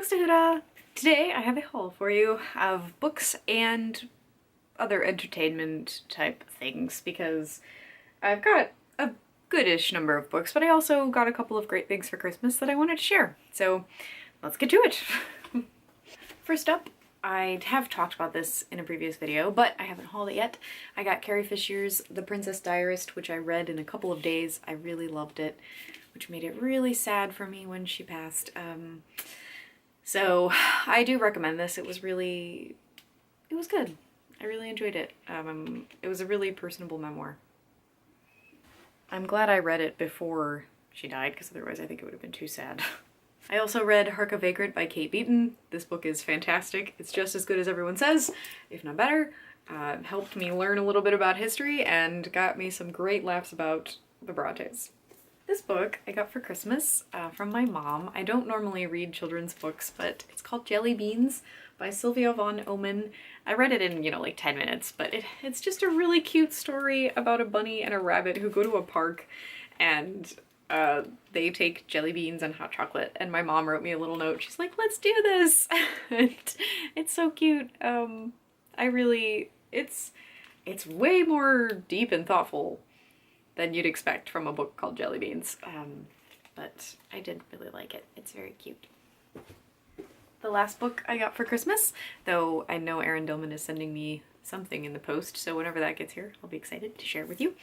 Books to Huda! Today I have a haul for you of books and other entertainment type things because I've got a goodish number of books, but I also got a couple of great things for Christmas that I wanted to share. So let's get to it. First up, I have talked about this in a previous video, but I haven't hauled it yet. I got Carrie Fisher's The Princess Diaries, which I read in a couple of days. I really loved it, which made it really sad for me when she passed. So I do recommend this. It was good. I really enjoyed it. It was a really personable memoir. I'm glad I read it before she died, because otherwise I think it would have been too sad. I also read Hark a Vagrant by Kate Beaton. This book is fantastic. It's just as good as everyone says, if not better. Helped me learn a little bit about history and got me some great laughs about the Brontes. This book I got for Christmas from my mom. I don't normally read children's books, but it's called Jelly Beans by Sylvia von Oman. I read it in, like 10 minutes, but it's just a really cute story about a bunny and a rabbit who go to a park and they take jelly beans and hot chocolate, and my mom wrote me a little note. She's like, let's do this! And it's so cute. It's way more deep and thoughtful than you'd expect from a book called Jelly Beans. But I did really like it. It's very cute. The last book I got for Christmas, though I know Erin Dillman is sending me something in the post, so whenever that gets here, I'll be excited to share it with you.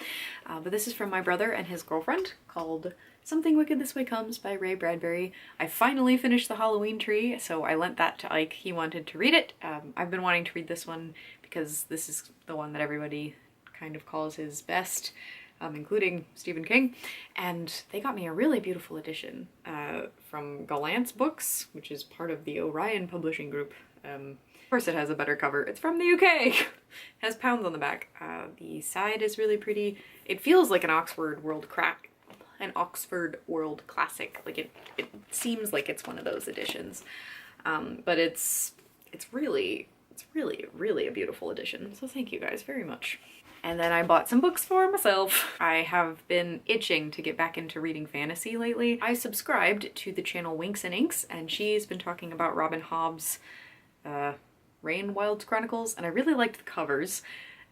But this is from my brother and his girlfriend, called Something Wicked This Way Comes by Ray Bradbury. I finally finished The Halloween Tree, so I lent that to Ike. He wanted to read it. I've been wanting to read this one because this is the one that everybody kind of calls his best, including Stephen King, and they got me a really beautiful edition from Gallant Books, which is part of the Orion Publishing Group. Of course it has a better cover. It's from the UK! It has pounds on the back. The side is really pretty. It feels like an Oxford World Classic. Like it seems like it's one of those editions. But it's really a beautiful edition. So thank you guys very much. And then I bought some books for myself. I have been itching to get back into reading fantasy lately. I subscribed to the channel Winks and Inks, and she's been talking about Robin Hobbs' Rain Wilds Chronicles, and I really liked the covers.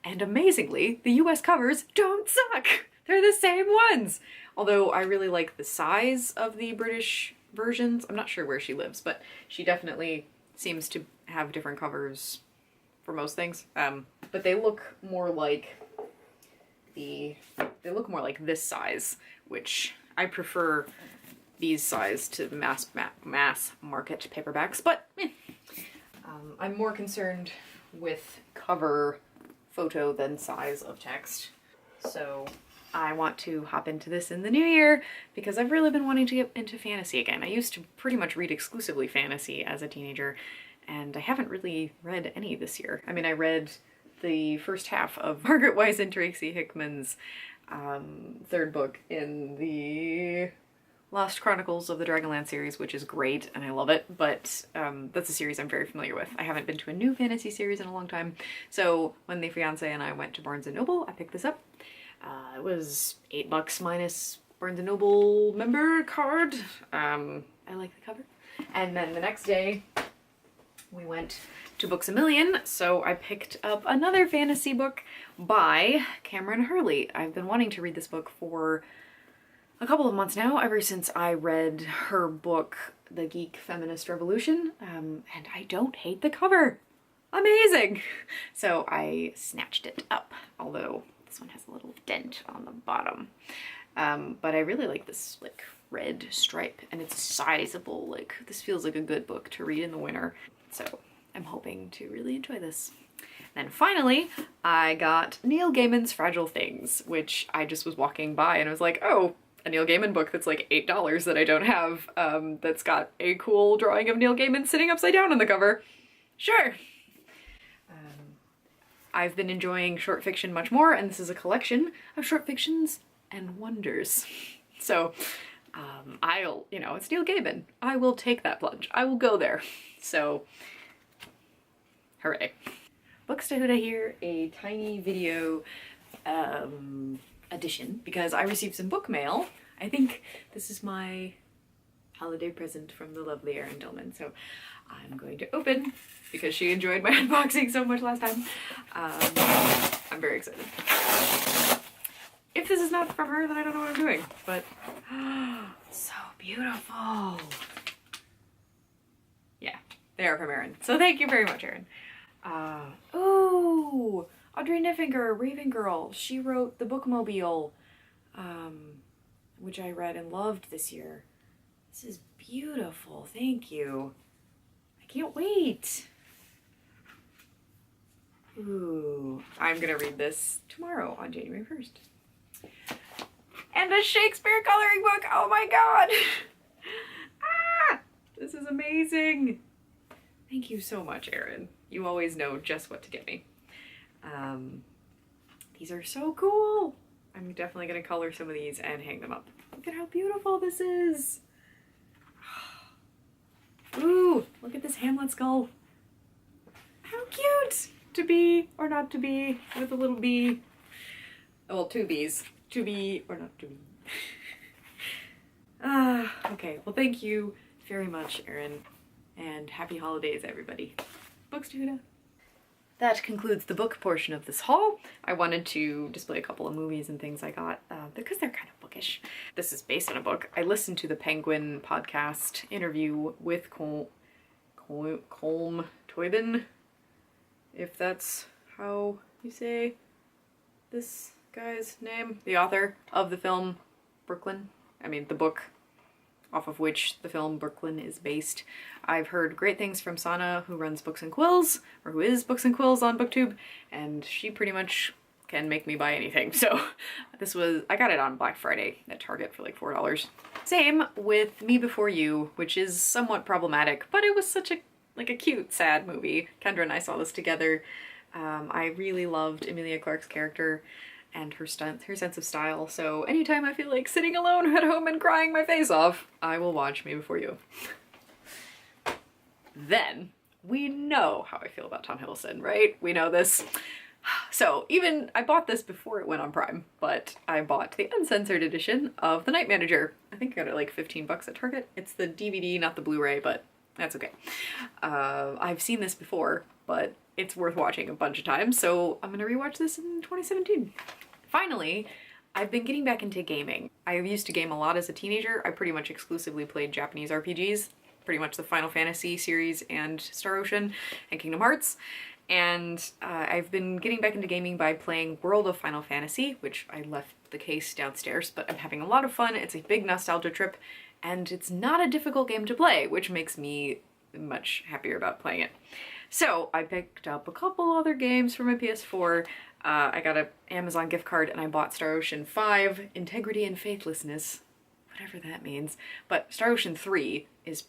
And amazingly, the US covers don't suck! They're the same ones! Although I really like the size of the British versions. I'm not sure where she lives, but she definitely seems to have different covers for most things. But they look more like this size, which I prefer these size to mass market paperbacks, but I'm more concerned with cover photo than size of text. So I want to hop into this in the new year because I've really been wanting to get into fantasy again. I used to pretty much read exclusively fantasy as a teenager, and I haven't really read any this year. I mean, I read the first half of Margaret Wise and Tracy Hickman's third book in the Lost Chronicles of the Dragonland series, which is great and I love it, but that's a series I'm very familiar with. I haven't been to a new fantasy series in a long time, so when the fiance and I went to Barnes & Noble, I picked this up. It was $8 minus Barnes & Noble member card. I like the cover. And then the next day, we went to Books A Million, so I picked up another fantasy book by Cameron Hurley. I've been wanting to read this book for a couple of months now, ever since I read her book, The Geek Feminist Revolution, and I don't hate the cover. Amazing! So I snatched it up, although this one has a little dent on the bottom. But I really like this red stripe, and it's sizable. This feels like a good book to read in the winter. So I'm hoping to really enjoy this. And then finally, I got Neil Gaiman's Fragile Things, which I just was walking by and I was like, oh, a Neil Gaiman book that's like $8 that I don't have, that's got a cool drawing of Neil Gaiman sitting upside down on the cover. Sure. I've been enjoying short fiction much more, and this is a collection of short fictions and wonders. So it's Neil Gaiman. I will take that plunge. I will go there. So, hooray. Books to Huda here, a tiny video edition, because I received some book mail. I think this is my holiday present from the lovely Erin Dillman. So I'm going to open because she enjoyed my unboxing so much last time. I'm very excited. If this is not from her, then I don't know what I'm doing, but so beautiful. Yeah, they are from Erin. So thank you very much, Erin. Ooh, Audrey Niffinger, Raven Girl. She wrote The Bookmobile, which I read and loved this year. This is beautiful. Thank you. I can't wait. Ooh, I'm gonna read this tomorrow on January 1st. And a Shakespeare coloring book! Oh my god! Ah! This is amazing! Thank you so much, Erin. You always know just what to get me. These are so cool! I'm definitely gonna color some of these and hang them up. Look at how beautiful this is! Ooh, look at this Hamlet skull. How cute! To be or not to be with a little bee. Well, two bees. To be or not to be. Okay. Well, thank you very much, Erin. And happy holidays, everybody. Books to Huda. That concludes the book portion of this haul. I wanted to display a couple of movies and things I got because they're kind of bookish. This is based on a book. I listened to the Penguin podcast interview with Colm Toibin, if that's how you say this guy's name. The author of the film Brooklyn. I mean, the book off of which the film Brooklyn is based. I've heard great things from Sana, who runs Books and Quills, or who is Books and Quills on BookTube, and she pretty much can make me buy anything. So I got it on Black Friday at Target for like $4. Same with Me Before You, which is somewhat problematic, but it was such a cute, sad movie. Kendra and I saw this together. I really loved Emilia Clarke's character and her sense of style, so anytime I feel like sitting alone at home and crying my face off, I will watch Me Before You. Then, we know how I feel about Tom Hiddleston, right? We know this. So, I bought this before it went on Prime, but I bought the uncensored edition of The Night Manager. I think I got it like 15 bucks at Target. It's the DVD, not the Blu-ray, but that's okay. I've seen this before, but it's worth watching a bunch of times, so I'm gonna rewatch this in 2017. Finally, I've been getting back into gaming. I used to game a lot as a teenager. I pretty much exclusively played Japanese RPGs, pretty much the Final Fantasy series and Star Ocean and Kingdom Hearts. And I've been getting back into gaming by playing World of Final Fantasy, which I left the case downstairs, but I'm having a lot of fun. It's a big nostalgia trip, and it's not a difficult game to play, which makes me much happier about playing it. So I picked up a couple other games for my PS4. I got an Amazon gift card and I bought Star Ocean 5, Integrity and Faithlessness, whatever that means. But Star Ocean 3 is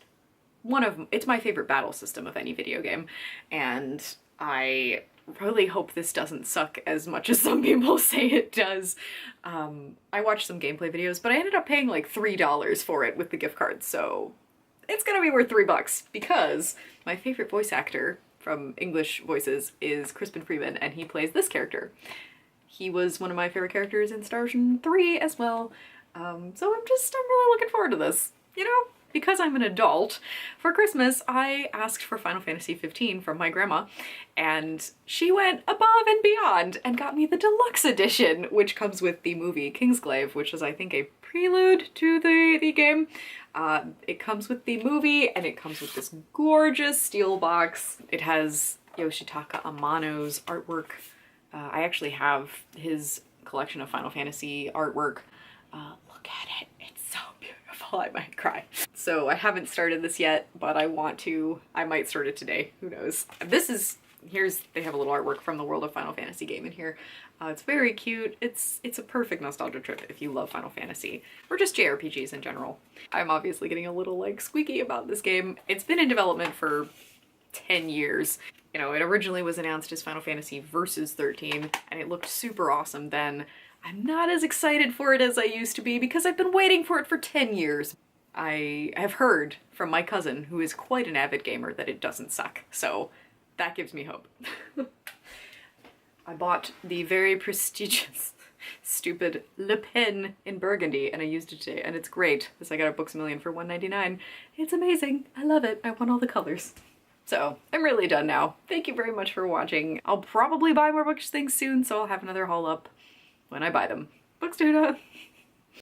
it's my favorite battle system of any video game, and I really hope this doesn't suck as much as some people say it does. I watched some gameplay videos, but I ended up paying like $3 for it with the gift card, so it's gonna be worth $3 because my favorite voice actor from English voices is Crispin Freeman, and he plays this character. He was one of my favorite characters in Star Ocean 3 as well, so I'm really looking forward to this, you know? Because I'm an adult, for Christmas I asked for Final Fantasy 15 from my grandma, and she went above and beyond and got me the deluxe edition, which comes with the movie Kingsglaive, which is I think a prelude to the game. It comes with the movie, and it comes with this gorgeous steel box. It has Yoshitaka Amano's artwork. I actually have his collection of Final Fantasy artwork. Look at it, it's so beautiful, I might cry. So I haven't started this yet, but I want to. I might start it today, who knows. They have a little artwork from the World of Final Fantasy game in here. It's very cute. It's a perfect nostalgia trip if you love Final Fantasy, or just JRPGs in general. I'm obviously getting a little like squeaky about this game. It's been in development for 10 years. You know, it originally was announced as Final Fantasy Versus 13, and it looked super awesome then. I'm not as excited for it as I used to be because I've been waiting for it for 10 years. I have heard from my cousin, who is quite an avid gamer, that it doesn't suck, so that gives me hope. I bought the very prestigious stupid Le Pen in burgundy, and I used it today, and it's great. Because I got a Books A Million for $1.99. It's amazing. I love it. I want all the colors. So I'm really done now. Thank you very much for watching. I'll probably buy more bookish things soon, so I'll have another haul up when I buy them. Bookstuna!